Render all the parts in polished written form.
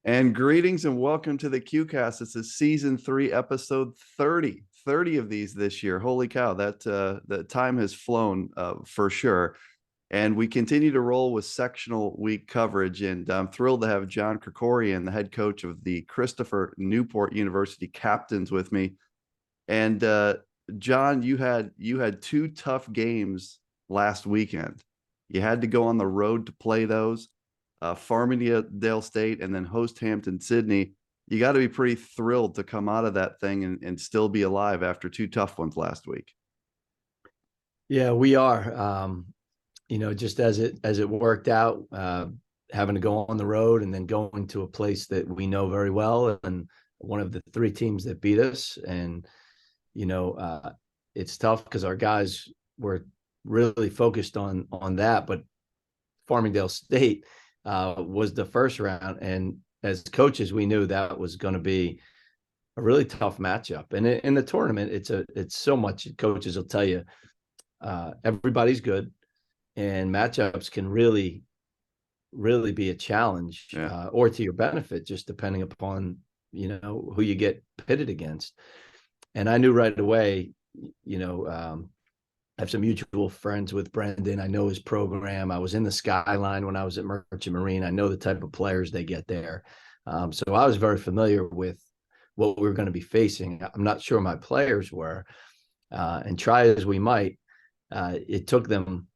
And greetings and welcome to the QCast. This is season 3, episode 30. 30 of these this year. Holy cow, that time has flown for sure. And we continue to roll with sectional week coverage. And I'm thrilled to have John Krikorian, the head coach of the Christopher Newport University Captains, with me. And John, you had two tough games last weekend. You had to go on the road to play those. Farmingdale State and then host Hampton-Sydney. You got to be pretty thrilled to come out of that thing and still be alive after two tough ones last week. Yeah, we are. Just as it worked out, having to go on the road and then going to a place that we know very well, and one of the three teams that beat us. And it's tough because our guys were really focused on that, but Farmingdale State was the first round, and as coaches, we knew that was going to be a really tough matchup. And in the tournament, it's so much. Coaches will tell you everybody's good, and matchups can really be a challenge, or to your benefit, just depending upon who you get pitted against. And I knew right away, I have some mutual friends with Brendan. I know his program. I was in the Skyline when I was at Merchant Marine. I know the type of players they get there. So I was very familiar with what we were going to be facing. I'm not sure my players were. And try as we might, it took them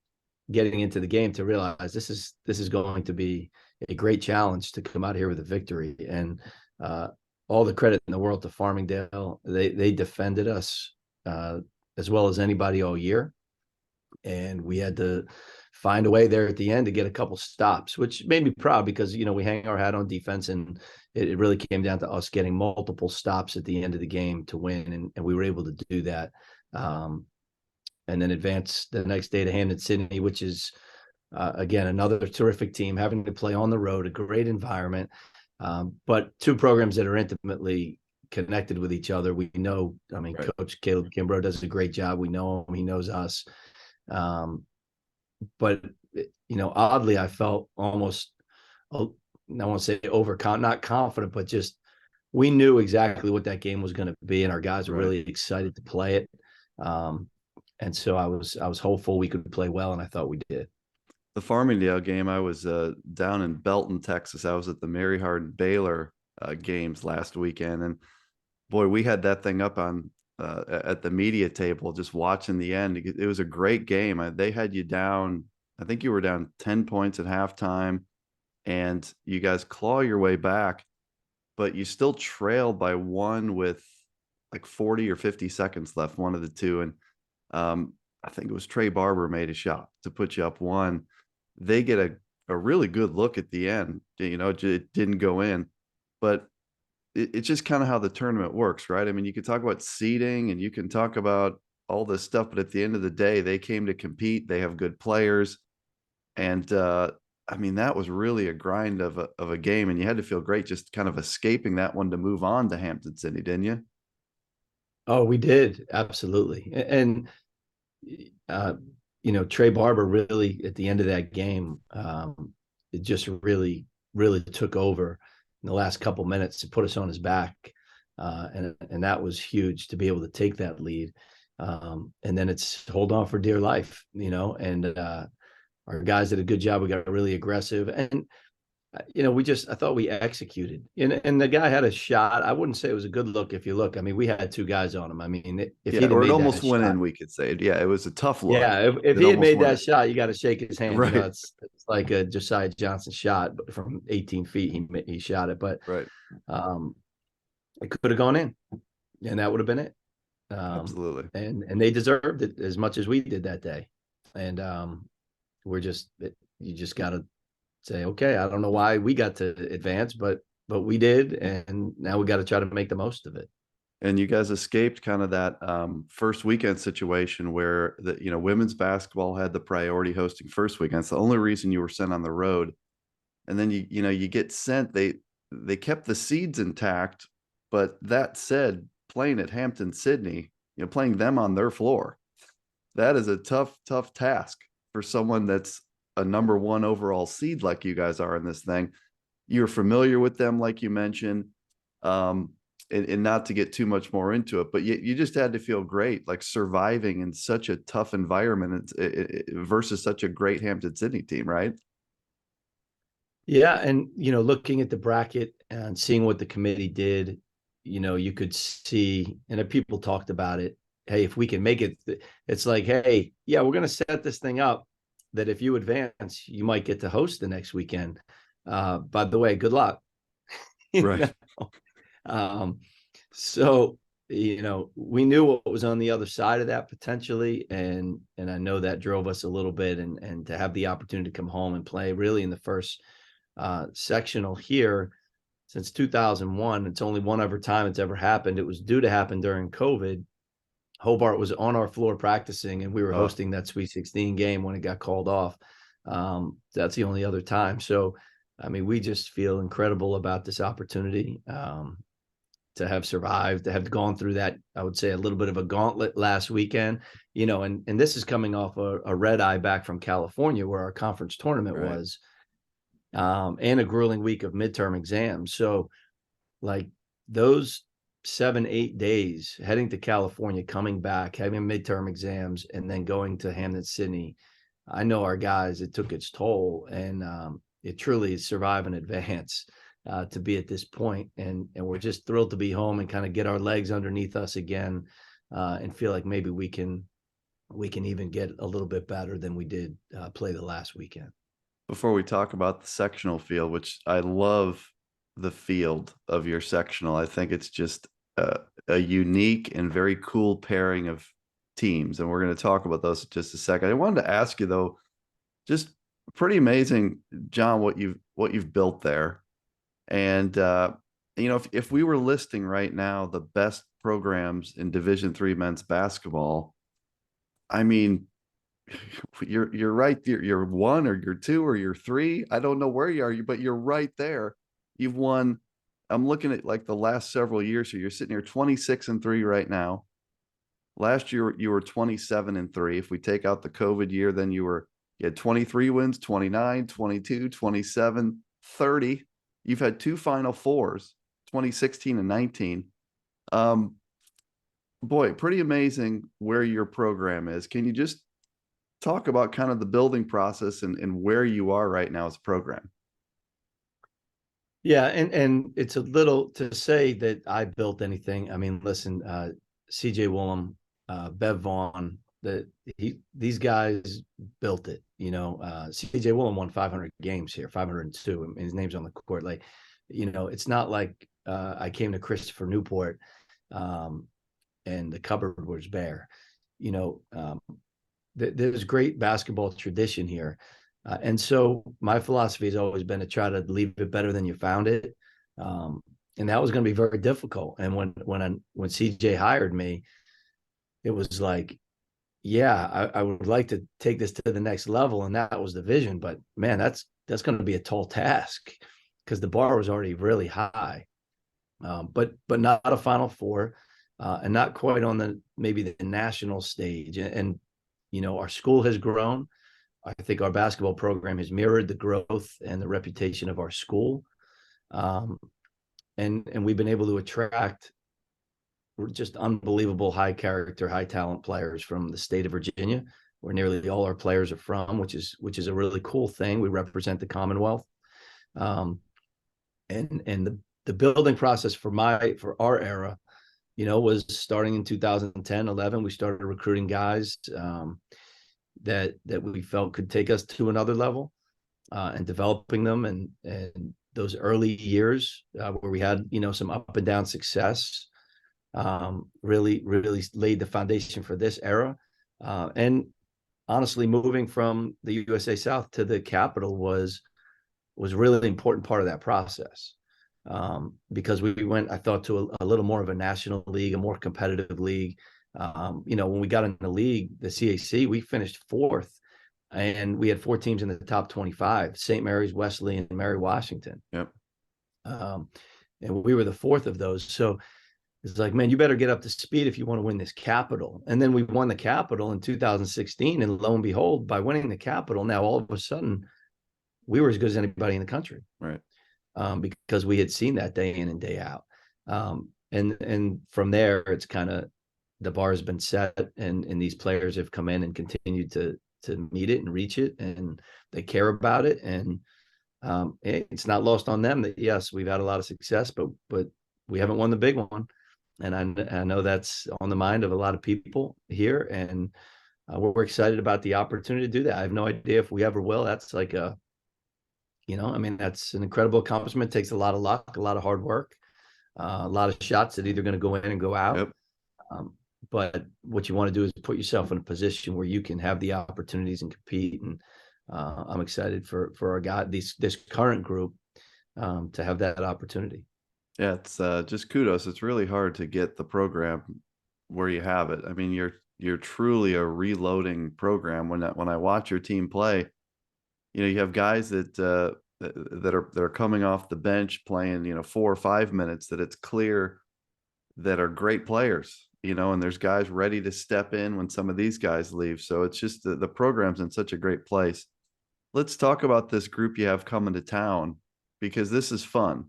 getting into the game to realize this is going to be a great challenge to come out here with a victory. And all the credit in the world to Farmingdale. They defended us as well as anybody all year. And we had to find a way there at the end to get a couple stops, which made me proud because, we hang our hat on defense, and it really came down to us getting multiple stops at the end of the game to win. And we were able to do that. And then advance the next day to Hampton-Sydney, which is, again, another terrific team, having to play on the road, a great environment. But two programs that are intimately connected with each other. We know, right. Coach Caleb Kimbrough does a great job. We know him, he knows us. But oddly, I felt almost, I won't say not confident, but just, we knew exactly what that game was going to be. And our guys were really excited to play it. And so I was hopeful we could play well. And I thought we did. The Farmingdale game, I was down in Belton, Texas. I was at the Mary Hardin Baylor games last weekend. And boy, we had that thing up on at the media table, just watching the end. It was a great game. They had you down. I think you were down 10 points at halftime, and you guys claw your way back, but you still trailed by one with like 40 or 50 seconds left, one of the two. And I think it was Trey Barber made a shot to put you up one. They get a really good look at the end. It didn't go in, but it's just kind of how the tournament works, right? I mean, you can talk about seeding and you can talk about all this stuff, but at the end of the day, they came to compete. They have good players. And that was really a grind of a game, and you had to feel great just kind of escaping that one to move on to Hampton-Sydney, didn't you? Oh, we did. Absolutely. And, Trey Barber really, at the end of that game, it just really, really took over in the last couple minutes to put us on his back. And that was huge to be able to take that lead. And then it's hold on for dear life, and our guys did a good job. We got really aggressive, and I thought we executed. And the guy had a shot. I wouldn't say it was a good look. If you look, we had two guys on him. If he'd or made it almost went shot, in, we could say. Yeah, it was a tough look. Yeah, if he had made that shot, you got to shake his hand. Right. It's like a Josiah Johnson shot, but from 18 feet, he shot it. But right, it could have gone in, and that would have been it. Absolutely. And they deserved it as much as we did that day. And you just got to say, okay, I don't know why we got to advance, but we did, and now we got to try to make the most of it. And you guys escaped kind of that first weekend situation where women's basketball had the priority hosting first weekend. It's the only reason you were sent on the road. And then you get sent. They kept the seeds intact, but that said, playing at Hampton-Sydney, playing them on their floor, that is a tough task for someone that's a number one overall seed like you guys are in this thing. you're familiar with them, like you mentioned, and not to get too much more into it, but you just had to feel great, like surviving in such a tough environment versus such a great Hampton-Sydney team, right? Yeah, and looking at the bracket and seeing what the committee did, you could see, and people talked about it. Hey, if we can make it, it's like, hey, yeah, we're going to set this thing up that if you advance, you might get to host the next weekend. By the way, good luck. Right. Um, so we knew what was on the other side of that potentially, and I know that drove us a little bit, and to have the opportunity to come home and play really in the first sectional here since 2001. It's only one other time it's ever happened. It was due to happen during COVID. Hobart was on our floor practicing, and we were hosting that Sweet 16 game when it got called off. That's the only other time. So, I mean, we just feel incredible about this opportunity to have survived, to have gone through that, I would say, a little bit of a gauntlet last weekend, and this is coming off a red eye back from California where our conference tournament was, and a grueling week of midterm exams. So like those 7-8 days heading to California, coming back, having midterm exams, and then going to Hampton-Sydney, I know our guys, it took its toll, and it truly is survive and advance to be at this point. And we're just thrilled to be home and kind of get our legs underneath us again, and feel like maybe we can even get a little bit better than we did play the last weekend. Before we talk about the sectional field, which I love the field of your sectional, I think it's just a unique and very cool pairing of teams. And we're going to talk about those in just a second. I wanted to ask you though, just pretty amazing, John, what you've built there. And if we were listing right now the best programs in Division III men's basketball, I mean, you're right there. You're one or you're two or you're three. I don't know where you are, but you're right there. You've won. I'm looking at like the last several years here. You're sitting here 26-3 right now. Last year you were 27-3. If we take out the COVID year, then you had 23 wins, 29, 22, 27, 30. You've had two Final Fours, 2016 and 19. Boy, pretty amazing where your program is. Can you just talk about kind of the building process and where you are right now as a program? Yeah, and it's a little to say that I built anything. I mean, listen, CJ Willem, Bev Vaughn, these guys built it. CJ Willem won 500 games here, 502. And his name's on the court. Like, it's not like I came to Christopher Newport and the cupboard was bare. There's great basketball tradition here. And so my philosophy has always been to try to leave it better than you found it. And that was going to be very difficult. And when CJ hired me, it was like, yeah, I would like to take this to the next level. And that was the vision. But man, that's going to be a tall task because the bar was already really high. But not a Final Four, and not quite on maybe the national stage. And our school has grown. I think our basketball program has mirrored the growth and the reputation of our school. And we've been able to attract just unbelievable high character, high talent players from the state of Virginia, where nearly all our players are from, which is a really cool thing. We represent the Commonwealth. And the building process for our era, was starting in 2010, 11. We started recruiting guys that we felt could take us to another level, and developing them. And those early years where we had, some up and down success, really laid the foundation for this era. And honestly, moving from the USA South to the capital was really an important part of that process. Because we went, I thought, to a little more of a national league, a more competitive league. When we got in the league, the CAC, we finished fourth, and we had 4 teams in the top 25: St. Mary's, Wesley, and Mary Washington. Yep. And we were the fourth of those. So it's like, man, you better get up to speed if you want to win this capital. And then we won the capital in 2016, and lo and behold, by winning the capital, now all of a sudden we were as good as anybody in the country. Right. because we had seen that day in and day out. And from there, it's kind of the bar has been set, and these players have come in and continued to meet it and reach it, and they care about it. And it's not lost on them that yes, we've had a lot of success, but we haven't won the big one. And I know that's on the mind of a lot of people here, and we're excited about the opportunity to do that. I have no idea if we ever will. That's like I mean, that's an incredible accomplishment. It takes a lot of luck, a lot of hard work, a lot of shots that either going to go in and go out. Yep. But what you want to do is put yourself in a position where you can have the opportunities and compete. And I'm excited for our this current group to have that opportunity. Yeah, it's just kudos. It's really hard to get the program where you have it. I mean, you're truly a reloading program. When I watch your team play, you have guys that are coming off the bench playing 4 or 5 minutes that it's clear that are great players. And there's guys ready to step in when some of these guys leave. So it's just the program's in such a great place. Let's talk about this group you have coming to town, because this is fun.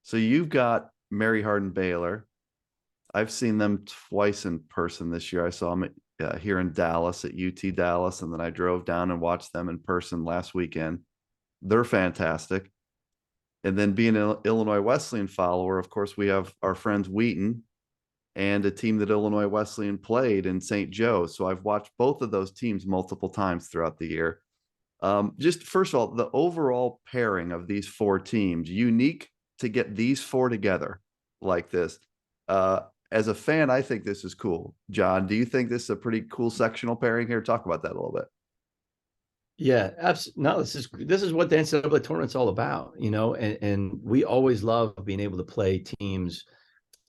So you've got Mary Hardin Baylor. I've seen them twice in person this year. I saw them here in Dallas at UT Dallas, and then I drove down and watched them in person last weekend. They're fantastic. And then being an Illinois Wesleyan follower, of course, we have our friends Wheaton and a team that Illinois Wesleyan played in St. Joe. So I've watched both of those teams multiple times throughout the year. Just first of all, the overall pairing of these 4 teams, unique to get these 4 together like this. As a fan, I think this is cool. John, do you think this is a pretty cool sectional pairing here? Talk about that a little bit. Yeah, absolutely. No, this is what the NCAA tournament's all about, and we always love being able to play teams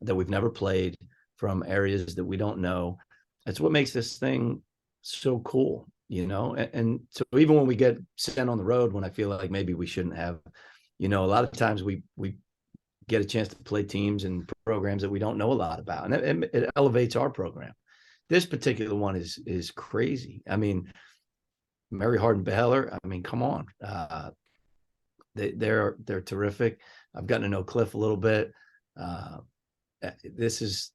that we've never played from areas that we don't know. That's what makes this thing so cool, and so even when we get sent on the road, when I feel like maybe we shouldn't have, a lot of times we get a chance to play teams and programs that we don't know a lot about, and it elevates our program. This particular one is crazy. I mean, Mary Hardin Baylor, I mean, come on. They're terrific. I've gotten to know Cliff a little bit. This is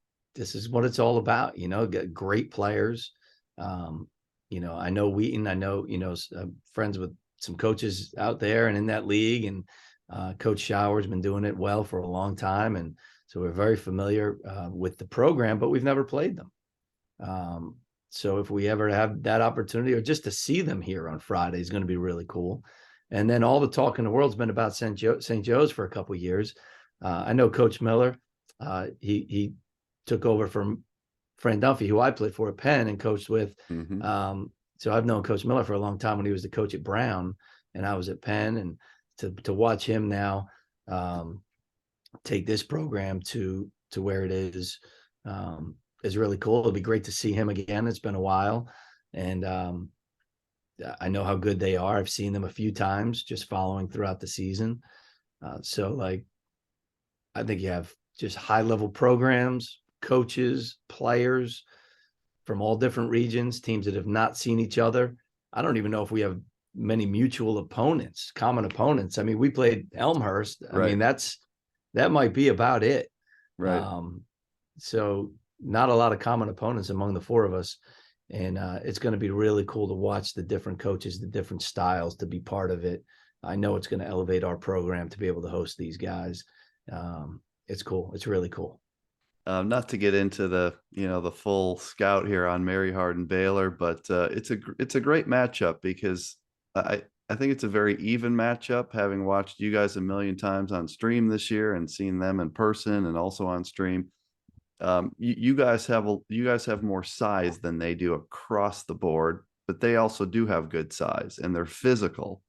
what it's all about, got great players. I know Wheaton, I know, friends with some coaches out there and in that league, and Coach Shower's been doing it well for a long time. And so we're very familiar with the program, but we've never played them. So if we ever have that opportunity, or just to see them here on Friday, is going to be really cool. And then all the talk in the world's been about St. Joe's for a couple of years. I know Coach Miller. He took over from Fran Dunphy, who I played for at Penn and coached with. Mm-hmm. So I've known Coach Miller for a long time when he was the coach at Brown, and I was at Penn. And to watch him now take this program to where it is really cool. It'll be great to see him again. It's been a while, and I know how good they are. I've seen them a few times just following throughout the season. So I think you have just high level programs, coaches, players from all different regions, teams that have not seen each other. I don't even know if we have many mutual opponents, common opponents. I mean, we played Elmhurst. I mean, that might be about it. Right. So not a lot of common opponents among the 4 of us. And it's going to be really cool to watch the different coaches, the different styles, to be part of it. I know it's going to elevate our program to be able to host these guys. It's cool. It's really cool. Not to get into the the full scout here on Mary Hardin Baylor, but it's a great matchup, because I think it's a very even matchup, having watched you guys a million times on stream this year and seen them in person and also on stream. You guys have more size than they do across the board, but they also do have good size, and they're physical,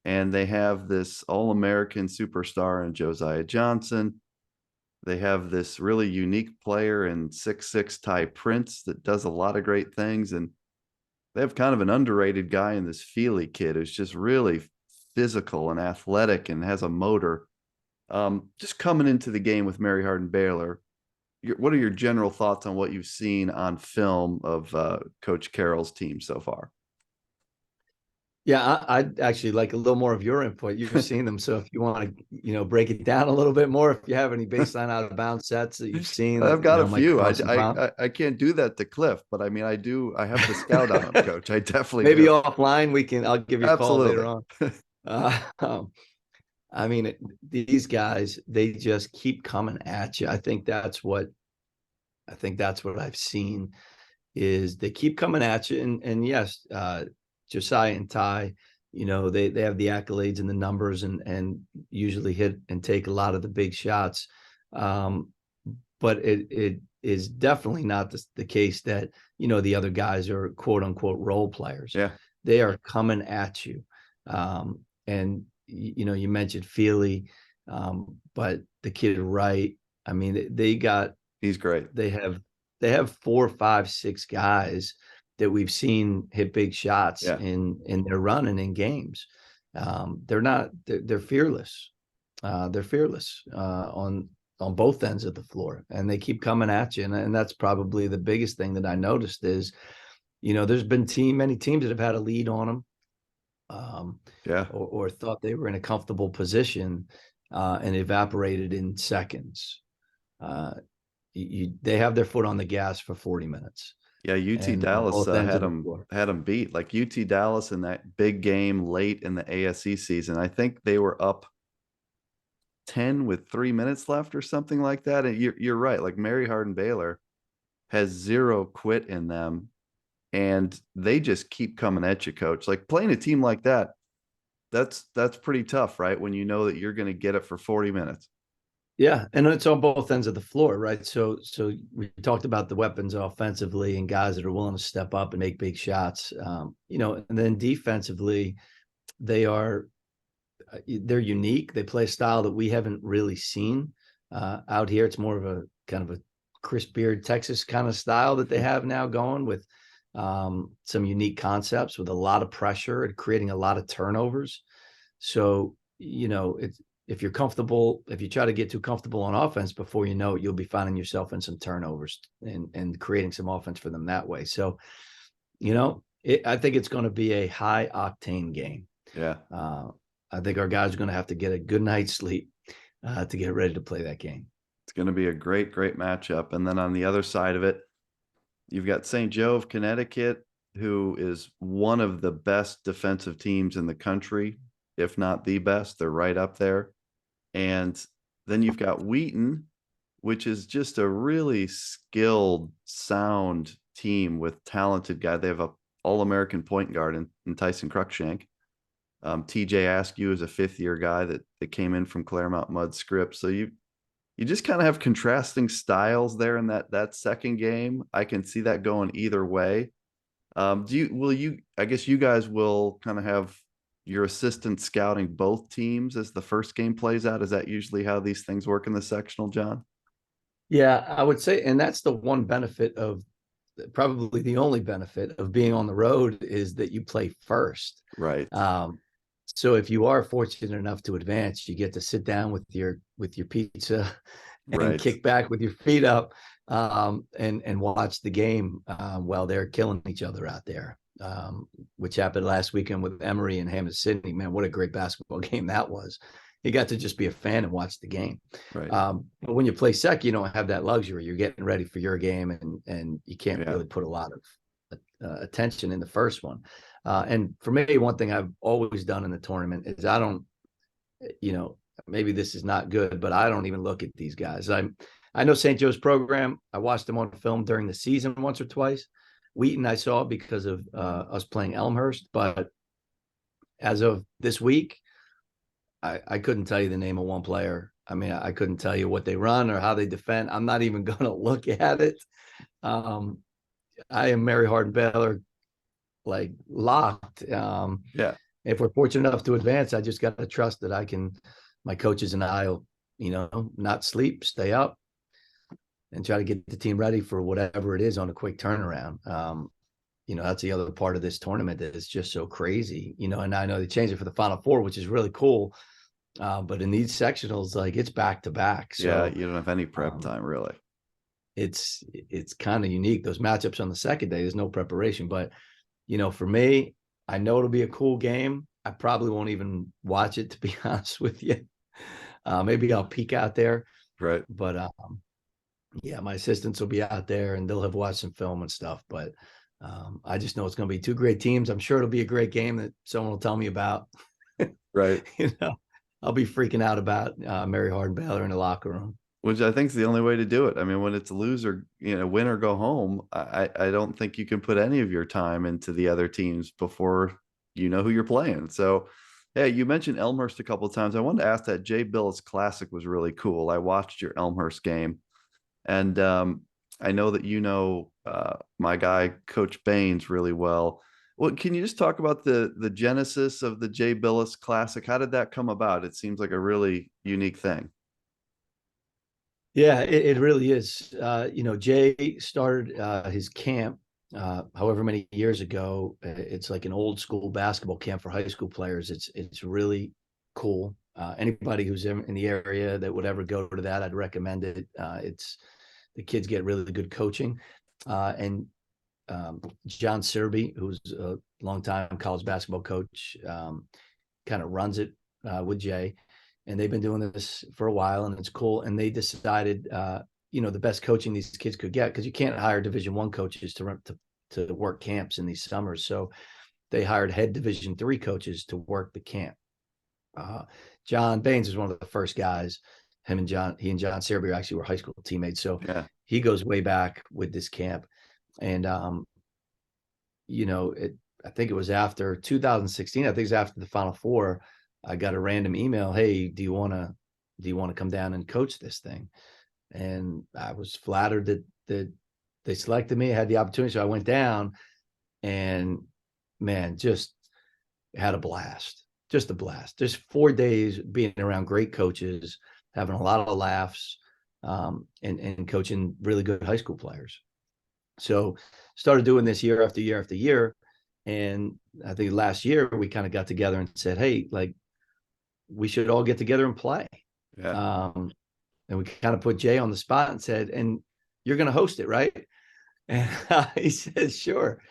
and they have this All-American superstar in Josiah Johnson. They have this really unique player in 6'6" Ty Prince that does a lot of great things, and they have kind of an underrated guy in this Feely kid who's just really physical and athletic and has a motor. Just coming into the game with Mary Hardin Baylor, what are your general thoughts on what you've seen on film of Coach Carroll's team so far? Yeah, I'd actually like a little more of your input. You've seen them, so if you want to, break it down a little bit more, if you have any baseline out of bounds sets that you've seen I've that got a might few. cause some problem. I can't do that to Cliff, but I mean, I do. I have the scout on him, Coach. I definitely Maybe do. offline I'll give you a call later Absolutely. on. Uh, I mean, these guys, they just keep coming at you. I think that's what I've seen is they keep coming at you. And yes, Josiah and Ty, they have the accolades and the numbers and usually hit and take a lot of the big shots. But it is definitely not the case that, the other guys are quote unquote role players. Yeah, They are coming at you. And, you mentioned Feely, but the kid Wright, I mean, he's great. they have 4, 5, 6 guys that we've seen hit big shots Yeah, in their run and in games. They're fearless. They're fearless on both ends of the floor, and they keep coming at you. And that's probably the biggest thing that I noticed is, there's been many teams that have had a lead on them, yeah. or thought they were in a comfortable position, and evaporated in seconds. They have their foot on the gas for 40 minutes, Yeah, UT and on Dallas both ends had of the them floor. beat. Like UT Dallas in that big game late in the ASC season. I think they were up 10 with 3 minutes left or something like that. And you're right. Like Mary Hardin Baylor has zero quit in them, and they just keep coming at you, Coach. Like playing a team like that, that's pretty tough, right? When you know that you're going to get it for 40 minutes. Yeah, and it's on both ends of the floor, right? So we talked about the weapons offensively and guys that are willing to step up and make big shots. And then defensively, they are they're unique. They play a style that we haven't really seen out here. It's more of a kind of a Chris Beard Texas kind of style that they have now going with some unique concepts with a lot of pressure and creating a lot of turnovers. So, it's if you're comfortable, if you try to get too comfortable on offense, before you know it, you'll be finding yourself in some turnovers and creating some offense for them that way. So, I think it's going to be a high octane game. Yeah. I think our guys are going to have to get a good night's sleep to get ready to play that game. It's going to be a great, great matchup. And then on the other side of it, you've got St. Joe of Connecticut, who is one of the best defensive teams in the country, if not the best. They're right up there. And then you've got Wheaton, which is just a really skilled, sound team with talented guy. They have a All-American point guard in Tyson Cruikshank. TJ Askew is a fifth-year guy that came in from Claremont Mud Scripps. So you just kind of have contrasting styles there in that second game. I can see that going either way. I guess you guys will kind of have your assistant scouting both teams as the first game plays out. Is that usually how these things work in the sectional, John? Yeah, I would say, and that's the one benefit of probably the only benefit of being on the road is that you play first. Right. So if you are fortunate enough to advance, you get to sit down with your pizza and Right. kick back with your feet up, and watch the game while they're killing each other out there, which happened last weekend with Emory and Hammond Sydney. Man, what a great basketball game that was. You got to just be a fan and watch the game. Right. But when you play sec, you don't have that luxury. You're getting ready for your game, and you can't Yeah. really put a lot of attention in the first one. And for me, one thing I've always done in the tournament is I don't, maybe this is not good, but I don't even look at these guys. I know St. Joe's program. I watched them on film during the season once or twice. Wheaton I saw because of us playing Elmhurst, but as of this week, I couldn't tell you the name of one player. I mean, I couldn't tell you what they run or how they defend. I'm not even going to look at it. I am Mary Hardin Baylor, like locked. Yeah. If we're fortunate enough to advance, I just got to trust that my coaches and I will, not sleep, stay up, and try to get the team ready for whatever it is on a quick turnaround. That's the other part of this tournament that is just so crazy, and I know they changed it for the Final Four, which is really cool. But in these sectionals, like it's back to back. So yeah, you don't have any prep time really. It's kind of unique. Those matchups on the second day, there's no preparation. But for me, I know it'll be a cool game. I probably won't even watch it, to be honest with you. Maybe I'll peek out there, Right. but yeah, my assistants will be out there and they'll have watched some film and stuff. But I just know it's going to be two great teams. I'm sure it'll be a great game that someone will tell me about. Right. You know, I'll be freaking out about Mary Hardin Baylor in the locker room. Which I think is the only way to do it. I mean, when it's lose or, win or go home, I don't think you can put any of your time into the other teams before you know who you're playing. So, yeah, you mentioned Elmhurst a couple of times. I wanted to ask that Bilas Classic was really cool. I watched your Elmhurst game, and I know that my guy Coach Baines really well. Well, can you just talk about the genesis of the Bilas Classic? How did that come about? It seems like a really unique thing. Yeah, it really is. Jay started his camp however many years ago. It's like an old school basketball camp for high school players. It's really cool. Anybody who's in the area that would ever go to that, I'd recommend it. It's the kids get really good coaching, and John Serby, who's a longtime college basketball coach, kind of runs it with Jay, and they've been doing this for a while, and it's cool. And they decided, the best coaching these kids could get, because you can't hire Division I coaches to work camps in these summers. So they hired head Division III coaches to work the camp. John Baines is one of the first guys. He and John Serby actually were high school teammates. So Yeah. he goes way back with this camp. And, I think it was after 2016. I think it was after the Final Four. I got a random email. Hey, do you want to come down and coach this thing? And I was flattered that they selected me. I had the opportunity. So I went down and, man, just had a blast, just a blast. Just 4 days being around great coaches, having a lot of laughs, and coaching really good high school players. So started doing this year after year after year. And I think last year we kind of got together and said, hey, like, we should all get together and play. Yeah. And we kind of put Jay on the spot and said, and you're going to host it, right? And he said, sure.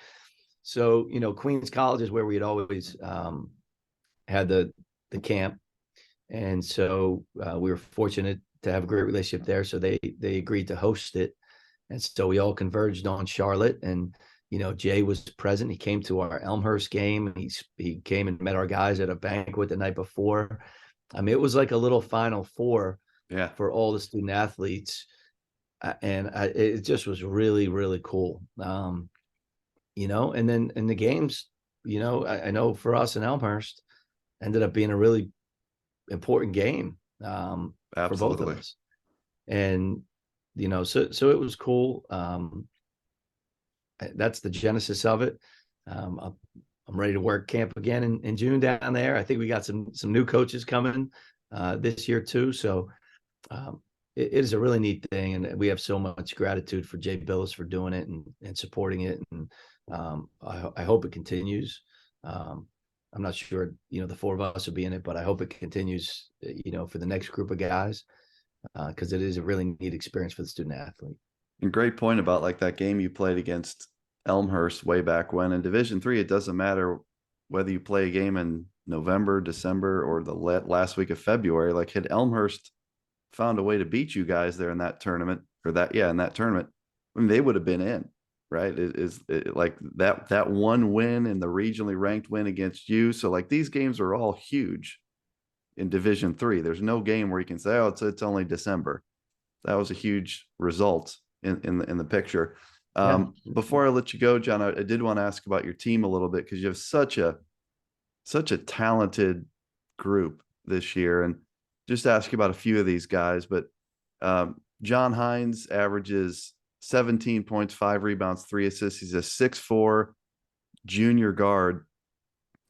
So, Queens College is where we had always had the camp. And so we were fortunate to have a great relationship there. So they agreed to host it. And so we all converged on Charlotte, and, Jay was present. He came to our Elmhurst game. He came and met our guys at a banquet the night before. I mean, it was like a little Final Four Yeah. for all the student athletes. And it just was really, really cool. And then in the games, I know for us in Elmhurst, ended up being a really important game for both of Absolutely. us. And, so it was cool. That's the genesis of it. I'm ready to work camp again in June down there. I think we got some new coaches coming this year too. So it is a really neat thing, and we have so much gratitude for Jay Bilas for doing it and supporting it. And I hope it continues. I'm not sure, the four of us will be in it, but I hope it continues, for the next group of guys, because it is a really neat experience for the student athlete. And great point about like that game you played against Elmhurst way back when in Division III. It doesn't matter whether you play a game in November, December, or the last week of February. Like, had Elmhurst found a way to beat you guys there in that tournament, in that tournament, I mean, they would have been in, right? Like that one win and the regionally ranked win against you. So like these games are all huge in Division III. There's no game where you can say, oh, it's only December. That was a huge result in the picture. Yeah. Before I let you go, John, I did want to ask about your team a little bit, because you have such a talented group this year, and just ask you about a few of these guys. But John Hines averages 17 points, 5 rebounds, 3 assists. He's a 6'4" junior guard.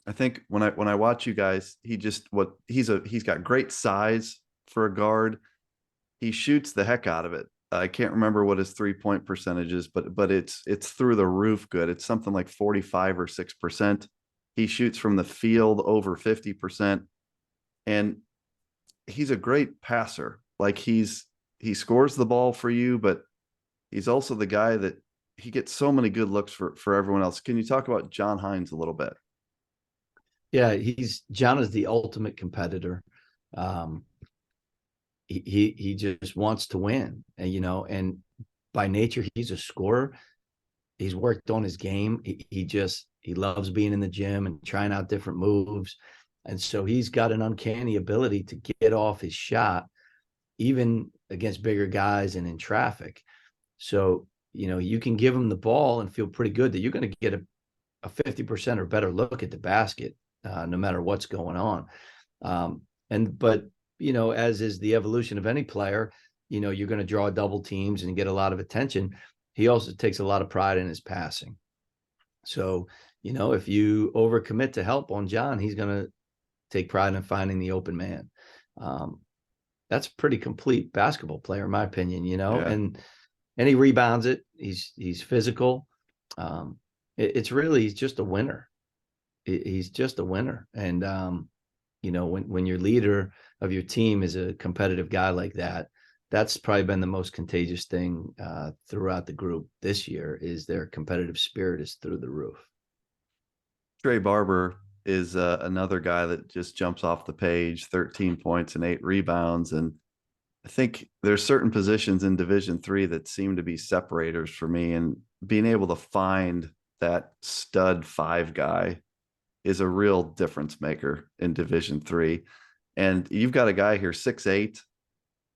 I think when I watch you guys, he's got great size for a guard. He shoots the heck out of it. I can't remember what his 3-point percentage is, but it's through the roof good. It's something like 45 or 6%. He shoots from the field over 50%. And he's a great passer. Like he scores the ball for you, but he's also the guy that he gets so many good looks for everyone else. Can you talk about John Hines a little bit? Yeah, John is the ultimate competitor. Um, he just wants to win, and by nature he's a scorer. He's worked on his game. He loves being in the gym and trying out different moves, and so he's got an uncanny ability to get off his shot, even against bigger guys and in traffic. So you can give him the ball and feel pretty good that you're going to get a 50% or better look at the basket, no matter what's going on. But as is the evolution of any player, you're going to draw double teams and get a lot of attention. He also takes a lot of pride in his passing. So, if you overcommit to help on John, he's going to take pride in finding the open man. That's a pretty complete basketball player, in my opinion, Yeah. and he rebounds it. He's physical. He's just a winner. He's just a winner. And, when your leader of your team is a competitive guy like that, that's probably been the most contagious thing throughout the group this year. Is their competitive spirit is through the roof. Trey Barber is another guy that just jumps off the page, 13 points and 8 rebounds. And I think there's certain positions in Division III that seem to be separators for me, and being able to find that stud 5 guy is a real difference maker in Division III. And you've got a guy here, 6'8",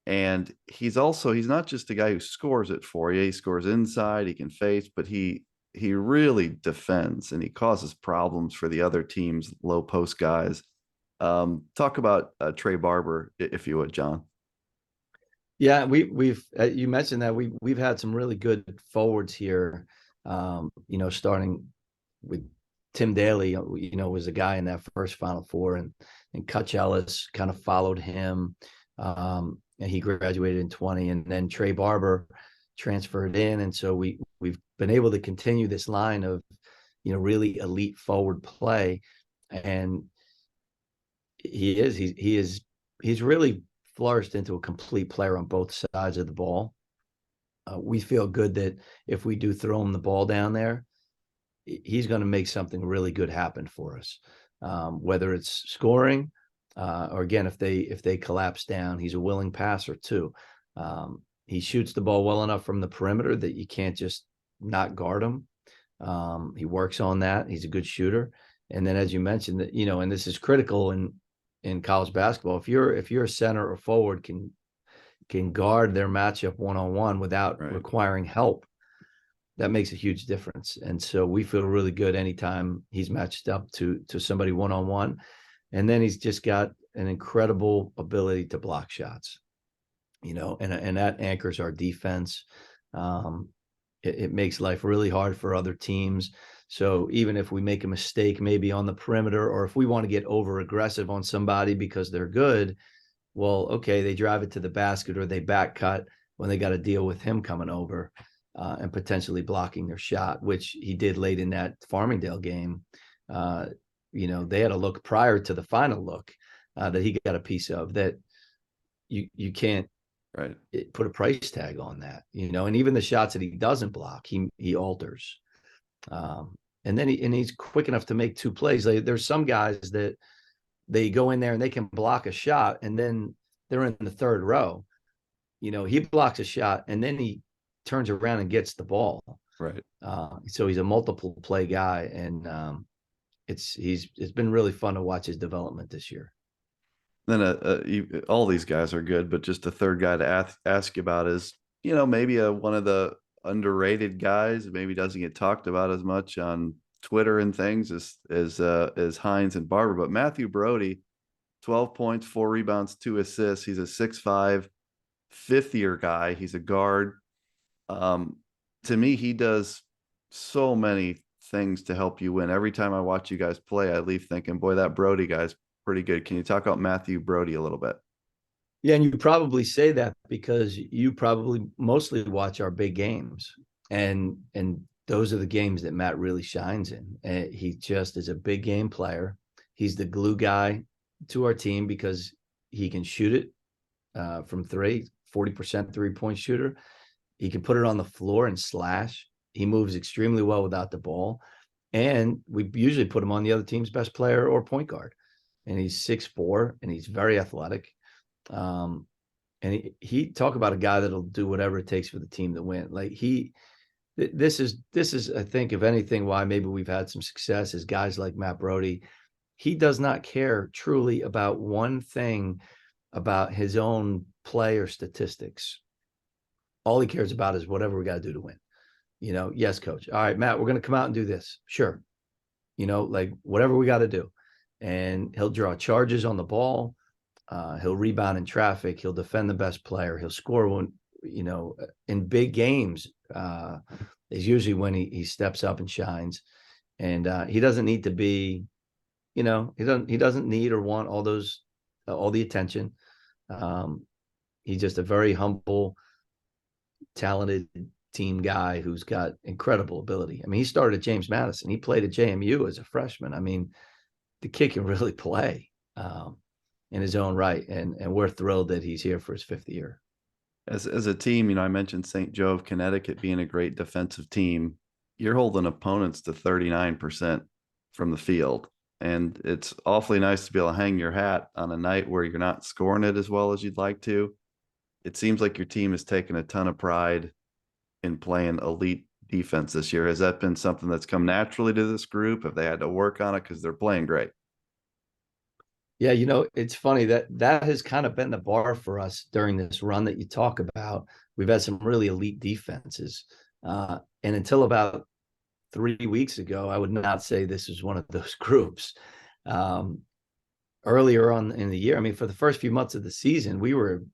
and he's not just a guy who scores it for you. He scores inside, he can face, but he really defends, and he causes problems for the other team's low post guys. Talk about Trey Barber, if you would, John. Yeah, we've you mentioned that we've had some really good forwards here. Starting with Tim Daly, was a guy in that first Final Four, and Cutch Ellis kind of followed him, and he graduated in 20, and then Trey Barber transferred in, and so we've been able to continue this line of really elite forward play, and he's really flourished into a complete player on both sides of the ball. We feel good that if we do throw him the ball down there, he's going to make something really good happen for us. Whether it's scoring, or again, if they collapse down, he's a willing passer too. He shoots the ball well enough from the perimeter that you can't just not guard him. He works on that. He's a good shooter. And then, as you mentioned, that and this is critical in college basketball. If you're a center or forward, can guard their matchup one-on-one without requiring help, that makes a huge difference. And so we feel really good anytime he's matched up to somebody one-on-one. And then he's just got an incredible ability to block shots, and that anchors our defense. It makes life really hard for other teams. So even if we make a mistake, maybe on the perimeter, or if we want to get over aggressive on somebody because they're good, well, okay, they drive it to the basket or they back cut when they got to deal with him coming over and potentially blocking their shot, which he did late in that Farmingdale game. They had a look prior to the final look that he got a piece of that you can't put a price tag on that, and even the shots that he doesn't block, he alters. And then he's quick enough to make 2 plays. There's some guys that they go in there and they can block a shot, and then they're in the third row. He blocks a shot and then he turns around and gets the ball. Right. So he's a multiple play guy, and it's been really fun to watch his development this year. Then all these guys are good, but just a third guy to ask you about is, maybe one of the underrated guys, maybe doesn't get talked about as much on Twitter and things as Hines and Barber, but Matthew Brody, 12 points, 4 rebounds, 2 assists. He's a 6'5", fifth-year guy. He's a guard. To me, he does so many things to help you win. Every time I watch you guys play, I leave thinking, boy, that Brody guy's pretty good. Can you talk about Matthew Brody a little bit? Yeah, and you probably say that because you probably mostly watch our big games, and those are the games that Matt really shines in. And he just is a big game player. He's the glue guy to our team because he can shoot it from 3, 40% three-point shooter. He can put it on the floor and slash. He moves extremely well without the ball. And we usually put him on the other team's best player or point guard. And he's 6'4", and he's very athletic. And he talk about a guy that'll do whatever it takes for the team to win. Like this is, I think, if anything, why maybe we've had some success is guys like Matt Brody. He does not care truly about one thing about his own play or statistics. All he cares about is whatever we got to do to win. Yes, coach. All right, Matt, we're going to come out and do this. Sure. Like whatever we got to do. And he'll draw charges on the ball. He'll rebound in traffic. He'll defend the best player. He'll score when, in big games is usually when he steps up and shines. And he doesn't need to be, he doesn't need or want all the attention. He's just a very humble, talented team guy who's got incredible ability. I mean, he started at James Madison. He played at JMU as a freshman. I mean, the kid can really play in his own right. And we're thrilled that he's here for his 5th year. As a team, I mentioned St. Joe of Connecticut being a great defensive team. You're holding opponents to 39% from the field. And it's awfully nice to be able to hang your hat on a night where you're not scoring it as well as you'd like to. It seems like your team has taken a ton of pride in playing elite defense this year. Has that been something that's come naturally to this group? Have they had to work on it because they're playing great? Yeah, it's funny that has kind of been the bar for us during this run that you talk about. We've had some really elite defenses. And until about 3 weeks ago, I would not say this was one of those groups. Earlier on in the year, I mean, for the first few months of the season, we were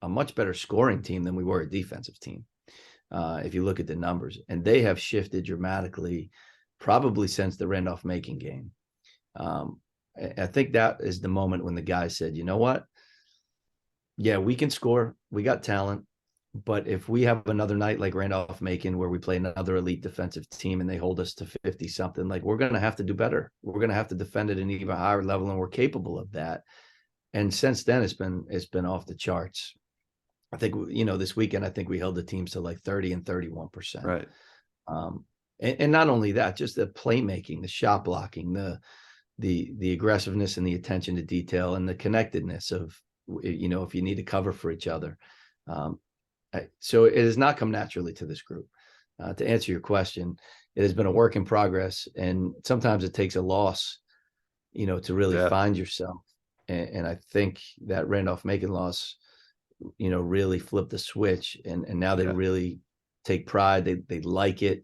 a much better scoring team than we were a defensive team. If you look at the numbers, and they have shifted dramatically, probably since the Randolph-Macon game. I think that is the moment when the guys said, you know what? Yeah, we can score. We got talent. But if we have another night like Randolph-Macon where we play another elite defensive team and they hold us to 50 something, like we're going to have to do better. We're going to have to defend at an even higher level, and we're capable of that. And since then, it's been off the charts. I think, this weekend, I think we held the teams to like 30 and 31%. Right. And not only that, just the playmaking, the shot blocking, the aggressiveness and the attention to detail and the connectedness of, if you need to cover for each other. So it has not come naturally to this group. To answer your question, it has been a work in progress, and sometimes it takes a loss, to really find yourself. And I think that Randolph-Macon loss, really flipped the switch, and now they really take pride. They like it.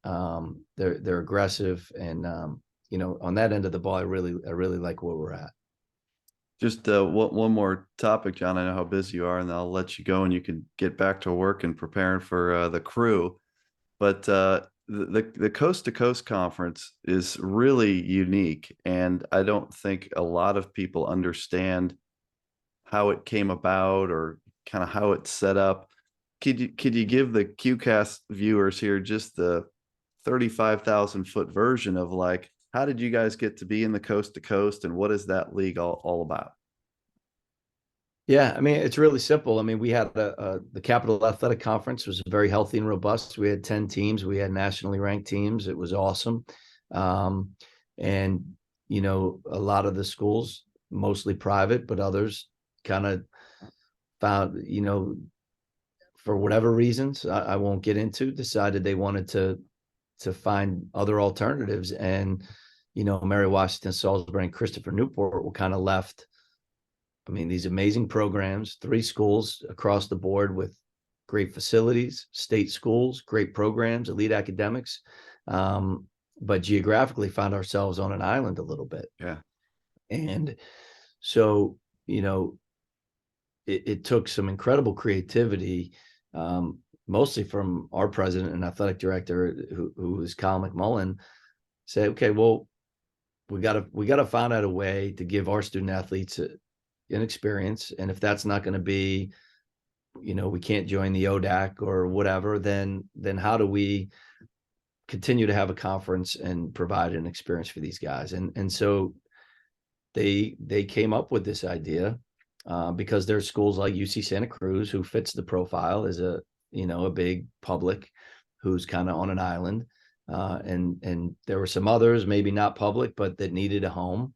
They're aggressive, and on that end of the ball, I really like where we're at. Just one more topic, John. I know how busy you are, and I'll let you go and you can get back to work and preparing for the crew. But the Coast to Coast Conference is really unique, and I don't think a lot of people understand how it came about or kind of how it's set up. Could you give the QCast viewers here just the 35,000 foot version of like, how did you guys get to be in the Coast to Coast, and what is that league all about? Yeah, I mean, it's really simple. I mean, we had the Capital Athletic Conference was very healthy and robust. We had 10 teams. We had nationally ranked teams. It was awesome. And, a lot of the schools, mostly private, but others kind of found, for whatever reasons, I won't get into, decided they wanted to find other alternatives. And, Mary Washington, Salisbury, and Christopher Newport were kind of left. I mean, these amazing programs, 3 schools across the board with great facilities, state schools, great programs, elite academics, but geographically found ourselves on an island a little bit. Yeah. And so, it took some incredible creativity, mostly from our president and athletic director, who is Kyle McMullen, say, okay, well, we got to find out a way to give our student athletes an experience. And if that's not going to be, we can't join the ODAC or whatever, then how do we continue to have a conference and provide an experience for these guys? And so they came up with this idea because there's schools like UC Santa Cruz, who fits the profile as a big public who's kind of on an island. And there were some others, maybe not public, but that needed a home.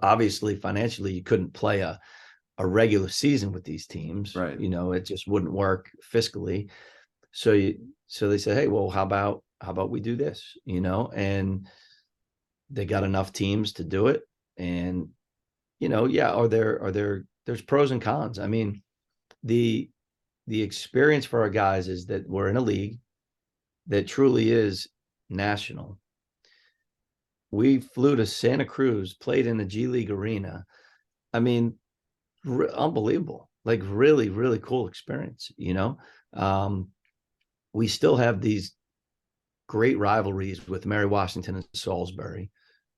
Obviously, financially, you couldn't play a regular season with these teams. Right. It just wouldn't work fiscally. So they said, hey, well, how about we do this? And they got enough teams to do it. And yeah, there's pros and cons. I mean, the experience for our guys is that we're in a league that truly is national. We flew to Santa Cruz, played in the G League arena. I mean, unbelievable, like really, really cool experience. We still have these great rivalries with Mary Washington and Salisbury.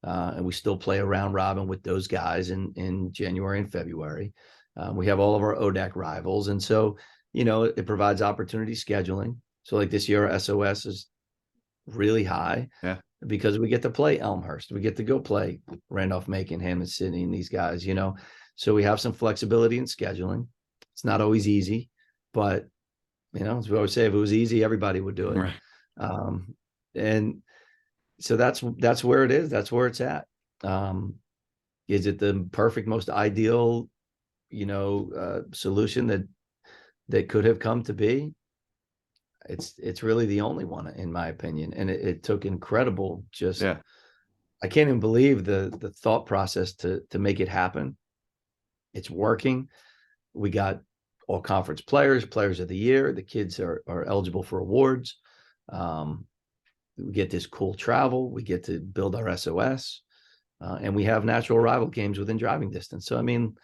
And we still play a round robin with those guys in January and February. We have all of our ODAC rivals. And so, it provides opportunity scheduling. So like this year, our SOS is really high because we get to play Elmhurst. We get to go play Randolph-Macon, Hammond, Sydney, and these guys, So we have some flexibility in scheduling. It's not always easy, but, as we always say, if it was easy, everybody would do it. Right. And so that's where it is. That's where it's at. Is it the perfect, most ideal, solution that could have come to be? It's really the only one, in my opinion. And it took incredible, I can't even believe the thought process to make it happen. It's working. We got all conference players of the year. The kids are eligible for awards. We get this cool travel. We get to build our SOS, and we have natural rival games within driving distance. So, I mean,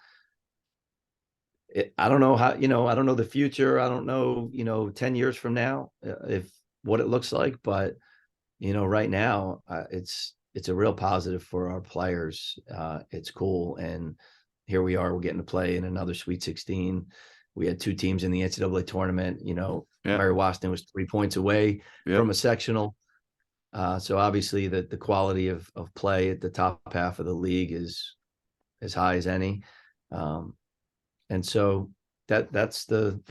I don't know how, I don't know the future. I don't know, 10 years from now, if what it looks like, but, right now, it's a real positive for our players. It's cool. And here we are, we're getting to play in another Sweet 16. We had two teams in the NCAA tournament, Mary Washington was 3 points away from a sectional. So obviously the quality of play at the top half of the league is as high as any. And so that's that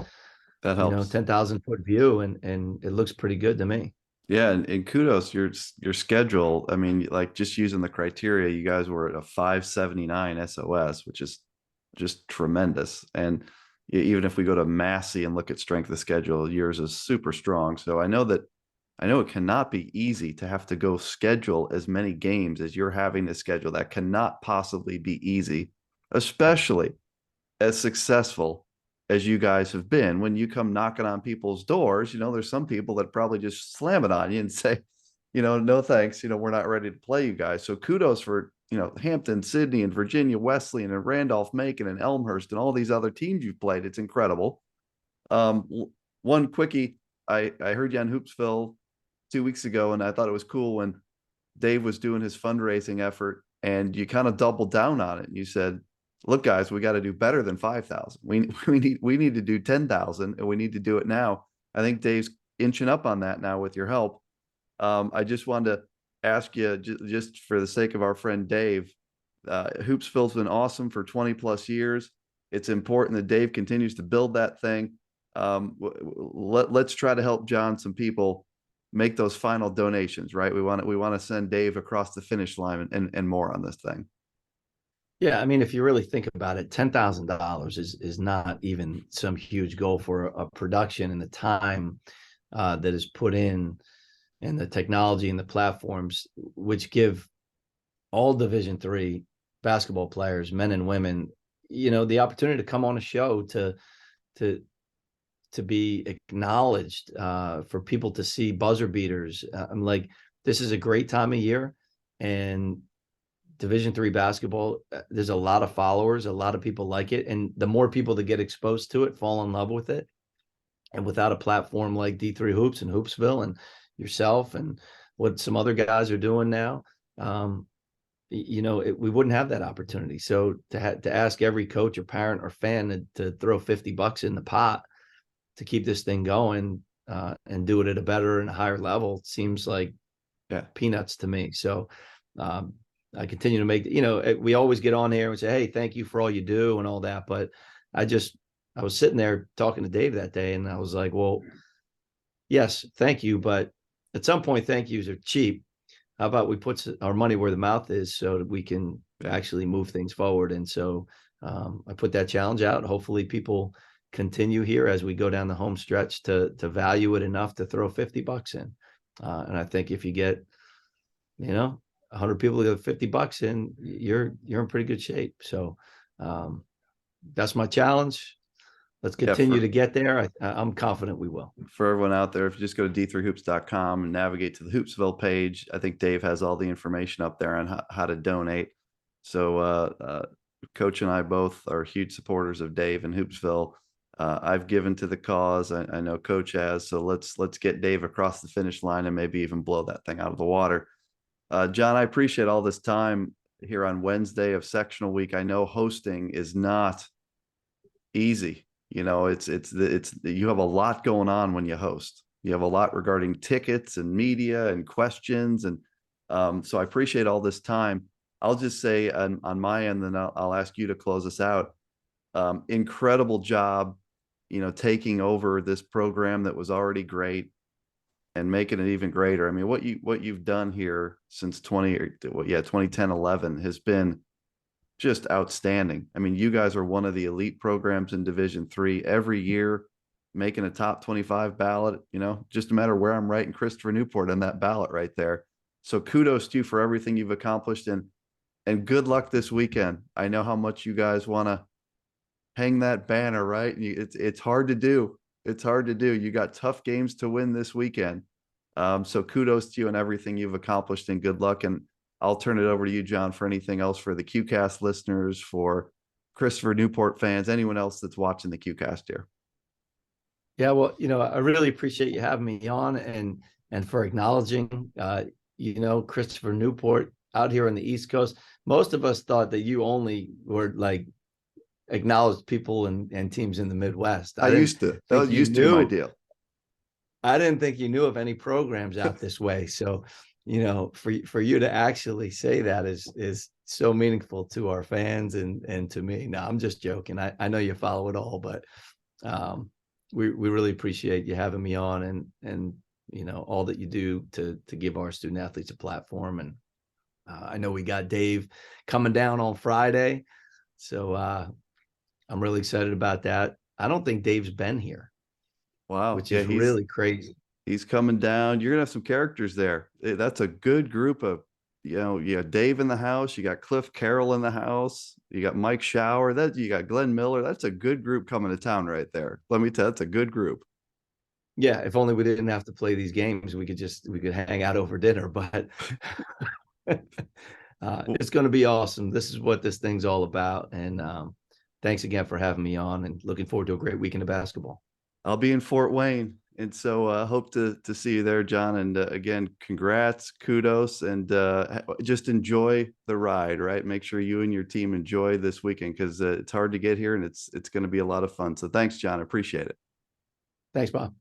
helps. 10,000 foot view, and it looks pretty good to me. Yeah, and kudos your schedule. I mean, like just using the criteria, you guys were at a 579 SOS, which is just tremendous. And even if we go to Massey and look at strength of schedule, yours is super strong. So I know it cannot be easy to have to go schedule as many games as you're having to schedule. That cannot possibly be easy, especially as successful as you guys have been. When you come knocking on people's doors, there's some people that probably just slam it on you and say, no thanks, we're not ready to play you guys. So kudos for, Hampton, Sydney, and Virginia Wesleyan, and Randolph-Macon, and Elmhurst, and all these other teams you've played. It's incredible. One quickie, I heard you on Hoopsville 2 weeks ago, and I thought it was cool when Dave was doing his fundraising effort, and you kind of doubled down on it. And you said, look, guys, we got to do better than 5,000. We need to do 10,000, and we need to do it now. I think Dave's inching up on that now with your help. I just wanted to ask you, just for the sake of our friend Dave, Hoopsville's been awesome for 20 plus years. It's important that Dave continues to build that thing. Let's try to help John, some people, make those final donations, right? We want to send Dave across the finish line and more on this thing. Yeah, I mean, if you really think about it, $10,000 is not even some huge goal for a production, and the time that is put in, and the technology and the platforms, which give all Division III basketball players, men and women, the opportunity to come on a show, to be acknowledged, for people to see buzzer beaters. I'm like, this is a great time of year, and Division III basketball, there's a lot of followers, a lot of people like it. And the more people that get exposed to it, fall in love with it. And without a platform like D3 Hoops and Hoopsville and yourself and what some other guys are doing now, we wouldn't have that opportunity. So to ask every coach or parent or fan to throw $50 in the pot to keep this thing going, and do it at a better and a higher level, seems like peanuts to me. So, I continue to make, we always get on here and say, hey, thank you for all you do and all that. But I was sitting there talking to Dave that day, and I was like, well, yes, thank you, but at some point, thank yous are cheap. How about we put our money where the mouth is so that we can actually move things forward? And so I put that challenge out. Hopefully people continue here as we go down the home stretch to value it enough to throw $50 in. And I think if you get, 100 people to get $50 in, you're in pretty good shape. So that's my challenge. Let's continue to get there. I'm confident we will. For everyone out there, if you just go to d3hoops.com and navigate to the Hoopsville page, I think Dave has all the information up there on how to donate. So Coach and I both are huge supporters of Dave and Hoopsville. I've given to the cause. I know Coach has. So let's get Dave across the finish line and maybe even blow that thing out of the water. John, I appreciate all this time here on Wednesday of sectional week. I know hosting is not easy. It's you have a lot going on when you host. You have a lot regarding tickets and media and questions. And so I appreciate all this time. I'll just say on my end, then I'll ask you to close us out. Incredible job, taking over this program that was already great and making it even greater. I mean, what you've done here since 2010, 11 has been just outstanding. I mean, you guys are one of the elite programs in Division III every year, making a top 25 ballot, just a matter where I'm writing Christopher Newport on that ballot right there. So kudos to you for everything you've accomplished, and good luck this weekend. I know how much you guys want to hang that banner, right? It's hard to do. It's hard to do. You got tough games to win this weekend. So kudos to you and everything you've accomplished, and good luck. And I'll turn it over to you, John, for anything else for the QCast listeners, for Christopher Newport fans, anyone else that's watching the QCast here. Yeah, well, I really appreciate you having me on and for acknowledging, Christopher Newport out here on the East Coast. Most of us thought that you only were like acknowledged people and teams in the Midwest. That used to be my deal. I didn't think you knew of any programs out this way. So, for you to actually say that is so meaningful to our fans and to me. No, I'm just joking. I know you follow it all, but we really appreciate you having me on and all that you do to give our student athletes a platform. And I know we got Dave coming down on Friday, so I'm really excited about that. I don't think Dave's been here. Wow, which is really crazy. He's coming down. You're gonna have some characters there. That's a good group of, you got Dave in the house. You got Cliff Carroll in the house. You got Mike Shower. You got Glenn Miller. That's a good group coming to town right there. Let me tell you, that's a good group. Yeah, if only we didn't have to play these games, we could hang out over dinner. But it's going to be awesome. This is what this thing's all about. And thanks again for having me on, and looking forward to a great weekend of basketball. I'll be in Fort Wayne. And so hope to see you there, John. And again, congrats, kudos, and just enjoy the ride, right? Make sure you and your team enjoy this weekend, because it's hard to get here, and it's going to be a lot of fun. So thanks, John. I appreciate it. Thanks, Bob.